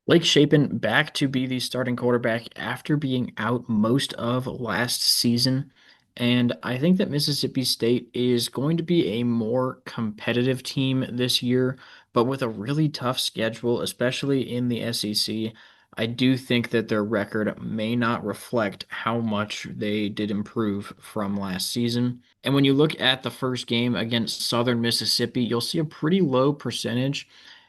Blake Shapen back to be the starting quarterback after being out most of last season. And I think that Mississippi State is going to be a more competitive team this year, but with a really tough schedule, especially in the SEC. I do think that their record may not reflect how much they did improve from last season. And when you look at the first game against Southern Mississippi, you'll see a pretty low percentage,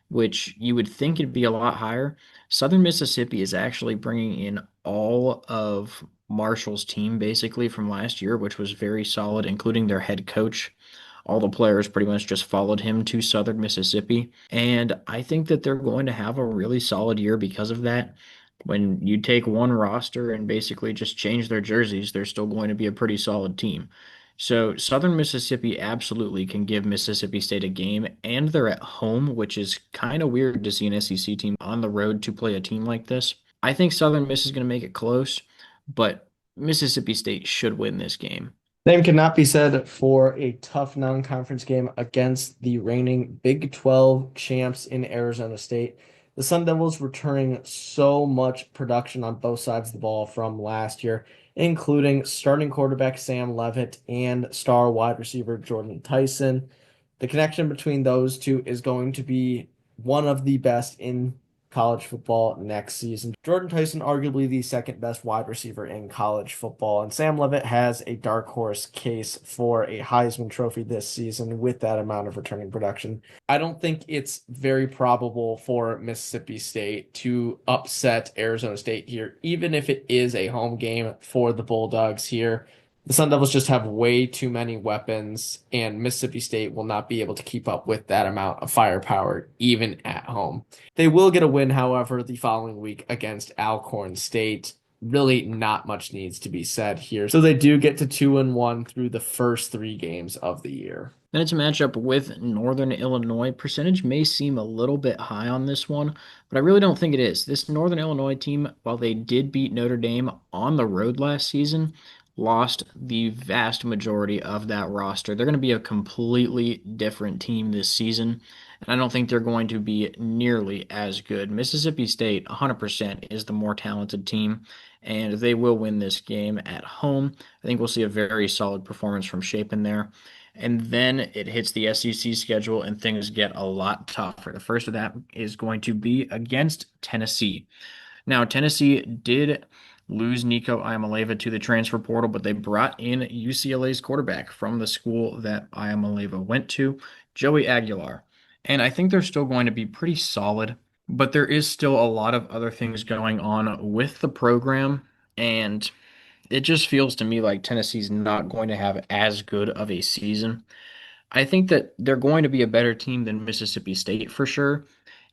which you would think it'd be a lot higher. Southern Mississippi is actually bringing in all of Marshall's team basically from last year, which was very solid, including their head coach. All the players pretty much just followed him to Southern Mississippi. And I think that they're going to have a really solid year because of that. When you take one roster and basically just change their jerseys, they're still going to be a pretty solid team. So Southern Mississippi absolutely can give Mississippi State a game, and they're at home, which is kind of weird to see an SEC team on the road to play a team like this. I think Southern Miss is going to make it close, but Mississippi State should win this game. Same cannot be said for a tough non-conference game against the reigning Big 12 champs in Arizona State. The Sun Devils returning so much production on both sides of the ball from last year, including starting quarterback Sam Levitt and star wide receiver Jordan Tyson. The connection between those two is going to be one of the best in college football next season. Jordan Tyson, arguably the second best wide receiver in college football, and Sam Levitt has a dark horse case for a Heisman Trophy this season with that amount of returning production. I don't think it's very probable for Mississippi State to upset Arizona State here, even if it is a home game for the Bulldogs here. The Sun Devils just have way too many weapons, and Mississippi State will not be able to keep up with that amount of firepower, even at home. They will get a win, however, the following week against Alcorn State. Really, not much needs to be said here. So they do get to 2-1 through the first three games of the year. Then it's a matchup with Northern Illinois. Percentage may seem a little bit high on this one, but I really don't think it is. This Northern Illinois team, while they did beat Notre Dame on the road last season, lost the vast majority of that roster. They're going to be a completely different team this season, and I don't think they're going to be nearly as good. Mississippi State, 100%, is the more talented team, and they will win this game at home. I think we'll see a very solid performance from Shapen there. And then it hits the SEC schedule and things get a lot tougher. The first of that is going to be against Tennessee. Now, Tennessee did lose Nico Iamaleava to the transfer portal, but they brought in UCLA's quarterback from the school that Iamaleava went to, Joey Aguilar. And I think they're still going to be pretty solid, but there is still a lot of other things going on with the program. And it just feels to me like Tennessee's not going to have as good of a season. I think that they're going to be a better team than Mississippi State for sure.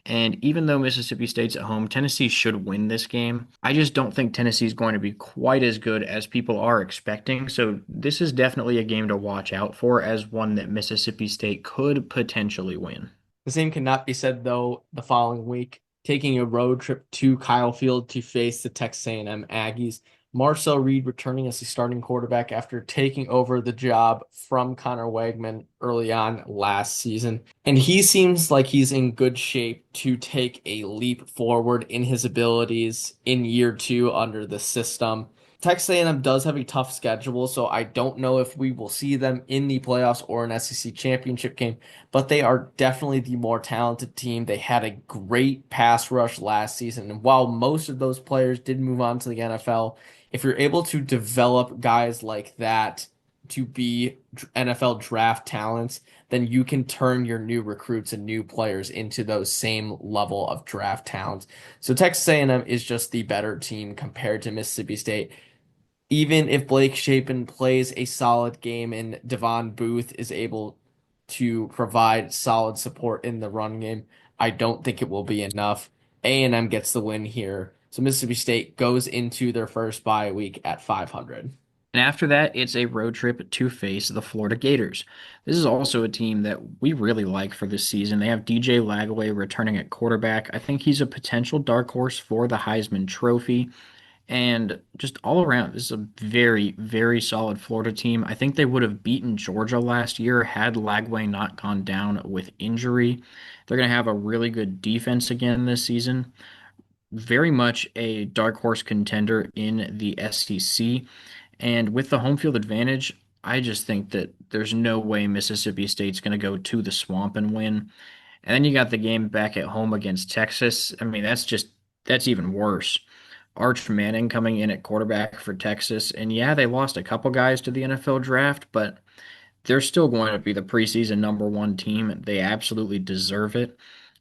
And even though Mississippi State's at home, Tennessee should win this game. I just don't think Tennessee's going to be quite as good as people are expecting. So this is definitely a game to watch out for as one that Mississippi State could potentially win. The same cannot be said, though, the following week, taking a road trip to Kyle Field to face the Texas A&M Aggies. Marcel Reed returning as the starting quarterback after taking over the job from Connor Wegman early on last season. And he seems like he's in good shape to take a leap forward in his abilities in year two under the system. Texas A&M does have a tough schedule, so I don't know if we will see them in the playoffs or an SEC championship game, but they are definitely the more talented team. They had a great pass rush last season, and while most of those players did move on to the NFL, if you're able to develop guys like that to be NFL draft talents, then you can turn your new recruits and new players into those same level of draft talents. So Texas A&M is just the better team compared to Mississippi State. Even if Blake Shapen plays a solid game and Devon Booth is able to provide solid support in the run game, I don't think it will be enough. A&M gets the win here. So Mississippi State goes into their first bye week at 500. And after that, it's a road trip to face the Florida Gators. This is also a team that we really like for this season. They have DJ Lagway returning at quarterback. I think he's a potential dark horse for the Heisman Trophy. And just all around, this is a very, very solid Florida team. I think they would have beaten Georgia last year had Lagway not gone down with injury. They're going to have a really good defense again this season. very much a dark horse contender in the SEC. And with the home field advantage, I just think that there's no way Mississippi State's going to go to the Swamp and win. And then you got the game back at home against Texas. I mean, that's even worse. Arch Manning coming in at quarterback for Texas. And yeah, they lost a couple guys to the NFL draft, but they're still going to be the preseason number one team. They absolutely deserve it.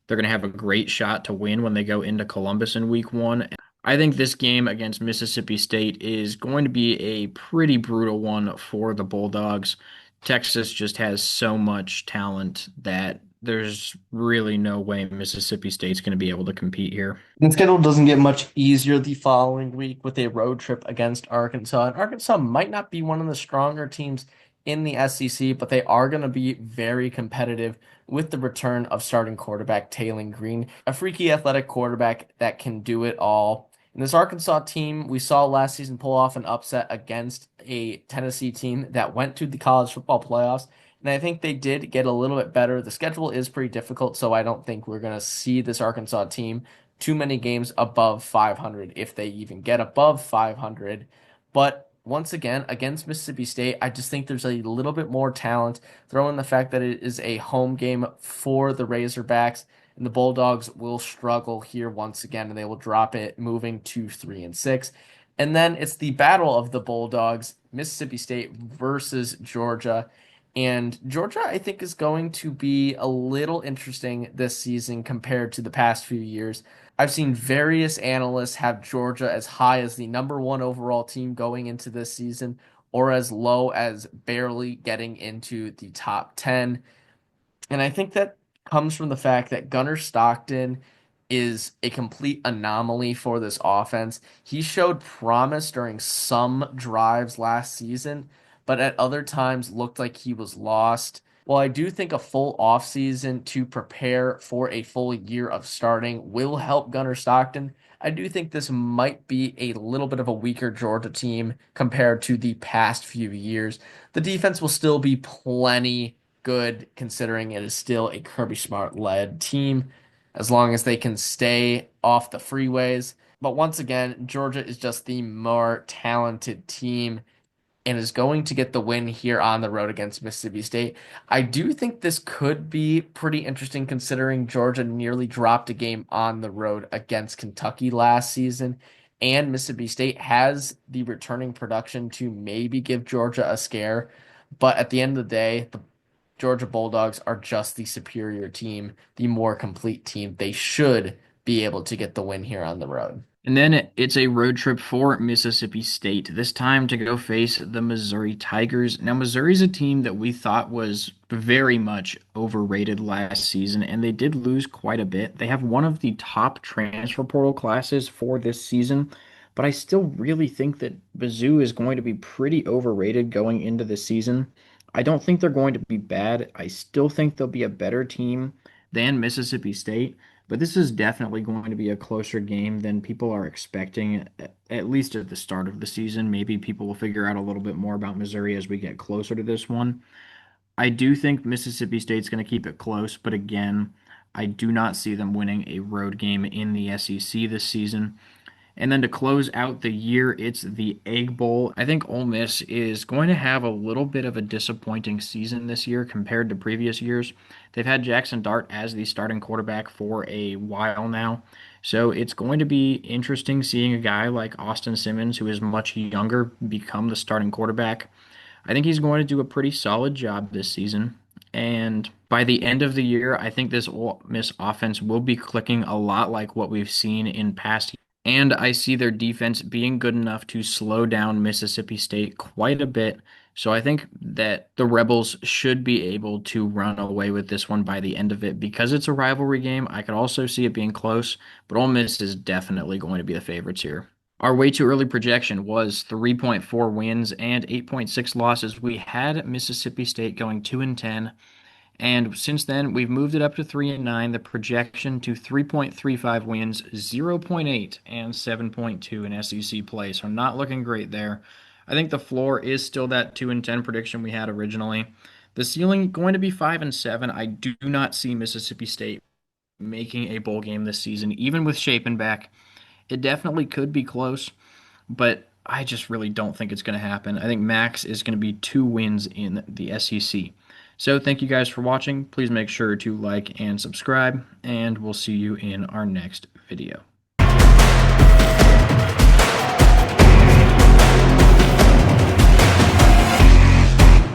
They're going to have a great shot to win when they go into Columbus in week one. I think this game against Mississippi State is going to be a pretty brutal one for the Bulldogs. Texas just has so much talent that there's really no way Mississippi State's going to be able to compete here. The schedule doesn't get much easier the following week with a road trip against Arkansas. And Arkansas might not be one of the stronger teams in the SEC, but they are going to be very competitive with the return of starting quarterback Taylor Green, a freaky athletic quarterback that can do it all. And this Arkansas team, we saw last season pull off an upset against a Tennessee team that went to the college football playoffs. And I think they did get a little bit better. The schedule is pretty difficult, so I don't think we're going to see this Arkansas team too many games above 500 if they even get above 500. But once again, against Mississippi State, I just think there's a little bit more talent. Throw in the fact that it is a home game for the Razorbacks, and the Bulldogs will struggle here once again, and they will drop it, moving to 3-6. And then it's the battle of the Bulldogs, Mississippi State versus Georgia. And Georgia, I think, is going to be a little interesting this season compared to the past few years. I've seen various analysts have Georgia as high as the number one overall team going into this season, or as low as barely getting into the top 10. And I think that comes from the fact that Gunnar Stockton is a complete anomaly for this offense. He showed promise during some drives last season, but at other times looked like he was lost. While I do think a full offseason to prepare for a full year of starting will help Gunnar Stockton, I do think this might be a little bit of a weaker Georgia team compared to the past few years. The defense will still be plenty good considering it is still a Kirby Smart led team as long as they can stay off the freeways. But once again, Georgia is just the more talented team and is going to get the win here on the road against Mississippi State. I do think this could be pretty interesting considering Georgia nearly dropped a game on the road against Kentucky last season, and Mississippi State has the returning production to maybe give Georgia a scare. But at the end of the day, the Georgia Bulldogs are just the superior team, the more complete team. They should be able to get the win here on the road. And then it's a road trip for Mississippi State, this time to go face the Missouri Tigers. Now, Missouri's a team that we thought was very much overrated last season, and they did lose quite a bit. They have one of the top transfer portal classes for this season, but I still really think that Mizzou is going to be pretty overrated going into the season. I don't think they're going to be bad. I still think they'll be a better team than Mississippi State. But this is definitely going to be a closer game than people are expecting, at least at the start of the season. Maybe people will figure out a little bit more about Missouri as we get closer to this one. I do think Mississippi State's going to keep it close, but again, I do not see them winning a road game in the SEC this season. And then to close out the year, it's the Egg Bowl. I think Ole Miss is going to have a little bit of a disappointing season this year compared to previous years. They've had Jackson Dart as the starting quarterback for a while now. So it's going to be interesting seeing a guy like Austin Simmons, who is much younger, become the starting quarterback. I think he's going to do a pretty solid job this season. And by the end of the year, I think this Ole Miss offense will be clicking a lot like what we've seen in past. And I see their defense being good enough to slow down Mississippi State quite a bit. So I think that the Rebels should be able to run away with this one by the end of it because it's a rivalry game. I could also see it being close, but Ole Miss is definitely going to be the favorites here. Our way too early projection was 3.4 wins and 8.6 losses. We had Mississippi State going 2-10. And since then, we've moved it up to 3-9. The projection to 3.35 wins, 0.8, and 7.2 in SEC play. So not looking great there. I think the floor is still that 2-10 prediction we had originally. The ceiling going to be 5-7. I do not see Mississippi State making a bowl game this season, even with Shapen back. It definitely could be close, but I just really don't think it's going to happen. I think max is going to be 2 wins in the SEC. So thank you guys for watching. Please make sure to like and subscribe, and we'll see you in our next video.